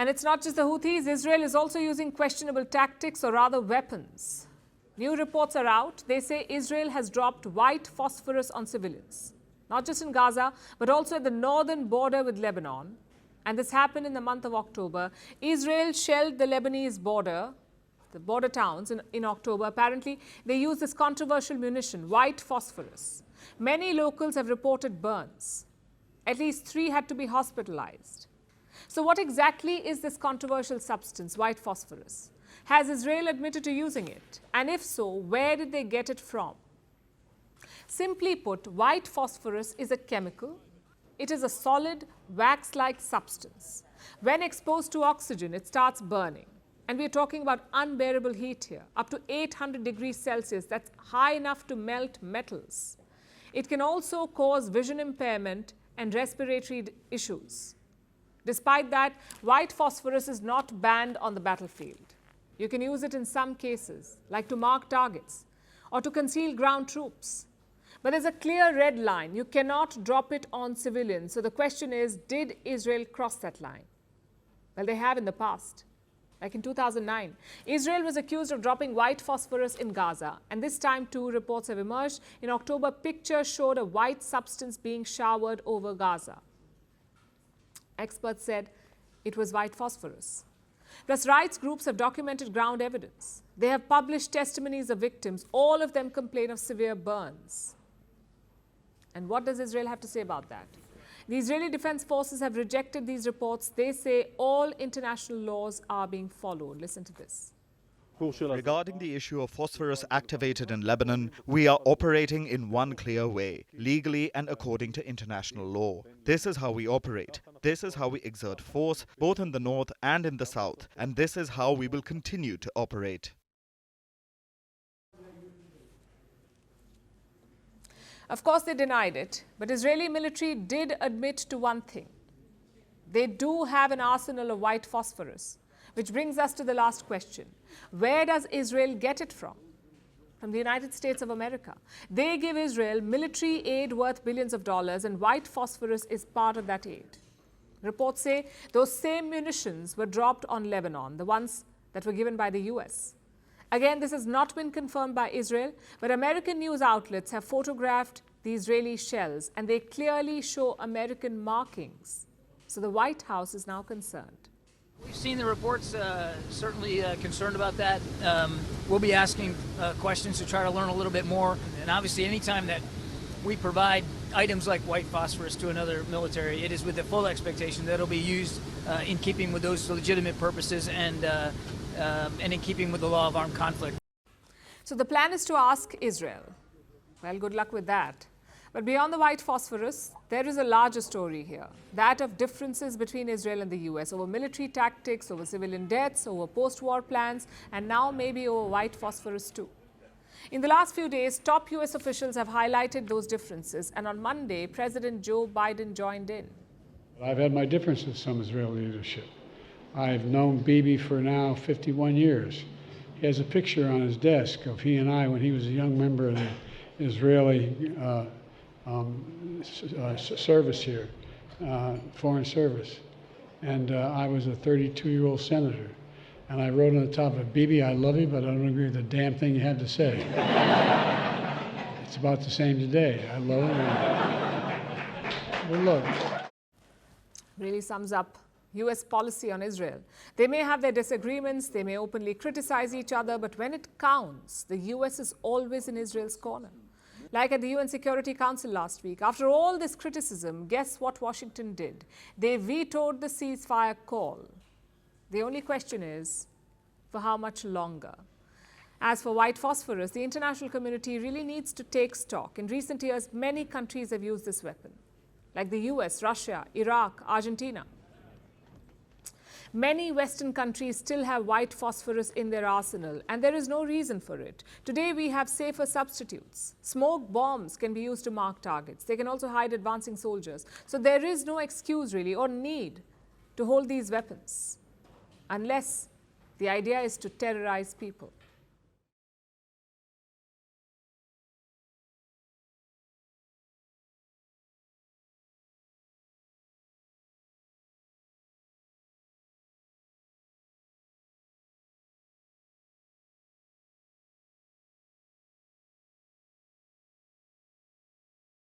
And it's not just the Houthis. Israel is also using questionable tactics, or rather weapons. New reports are out. They say Israel has dropped white phosphorus on civilians, not just in Gaza, but also at the northern border with Lebanon. And this happened in the month of October. Israel shelled the Lebanese border, the border towns in October. Apparently, they used this controversial munition, white phosphorus. Many locals have reported burns. At least 3 had to be hospitalized. So what exactly is this controversial substance, white phosphorus? Has Israel admitted to using it? And if so, where did they get it from? Simply put, white phosphorus is a chemical. It is a solid, wax-like substance. When exposed to oxygen, it starts burning. And we're talking about unbearable heat here, up to 800 degrees Celsius. That's high enough to melt metals. It can also cause vision impairment and respiratory issues. Despite that, white phosphorus is not banned on the battlefield. You can use it in some cases, like to mark targets or to conceal ground troops. But there's a clear red line. You cannot drop it on civilians. So the question is, did Israel cross that line? Well, they have in the past. Like in 2009, Israel was accused of dropping white phosphorus in Gaza. And this time, too, reports have emerged. In October, pictures showed a white substance being showered over Gaza. Experts said it was white phosphorus. Plus, rights groups have documented ground evidence. They have published testimonies of victims. All of them complain of severe burns. And what does Israel have to say about that? The Israeli Defense Forces have rejected these reports. They say all international laws are being followed. Listen to this. Regarding the issue of phosphorus activated in Lebanon, we are operating in one clear way, legally and according to international law. This is how we operate. This is how we exert force, both in the north and in the south. And this is how we will continue to operate. Of course, they denied it, but Israeli military did admit to one thing. They do have an arsenal of white phosphorus, which brings us to the last question. Where does Israel get it from? From the United States of America. They give Israel military aid worth billions of dollars, and white phosphorus is part of that aid. Reports say those same munitions were dropped on Lebanon, the ones that were given by the US. Again, this has not been confirmed by Israel, but American news outlets have photographed the Israeli shells, and they clearly show American markings. So the White House is now concerned. We've seen the reports, certainly concerned about that. We'll be asking questions to try to learn a little bit more. And obviously, anytime that we provide items like white phosphorus to another military, it is with the full expectation that it'll be used in keeping with those legitimate purposes and in keeping with the law of armed conflict. So the plan is to ask Israel. Well, good luck with that. But beyond the white phosphorus, there is a larger story here, that of differences between Israel and the US over military tactics, over civilian deaths, over post-war plans, and now maybe over white phosphorus too. In the last few days, top US officials have highlighted those differences, and on Monday, President Joe Biden joined in. I've had my differences with some Israeli leadership. I've known Bibi for now 51 years. He has a picture on his desk of he and I when he was a young member of the Israeli service here, foreign service. And I was a 32-year-old senator. And I wrote on the top of it, Bibi, I love you, but I don't agree with the damn thing you had to say. It's about the same today. I love it. But look. Really sums up US policy on Israel. They may have their disagreements, they may openly criticize each other, but when it counts, the US is always in Israel's corner. Like at the UN Security Council last week, after all this criticism, guess what Washington did? They vetoed the ceasefire call. The only question is, for how much longer? As for white phosphorus, the international community really needs to take stock. In recent years, many countries have used this weapon, like the US, Russia, Iraq, Argentina. Many Western countries still have white phosphorus in their arsenal, and there is no reason for it. Today, we have safer substitutes. Smoke bombs can be used to mark targets. They can also hide advancing soldiers. So there is no excuse, really, or need to hold these weapons, unless the idea is to terrorize people.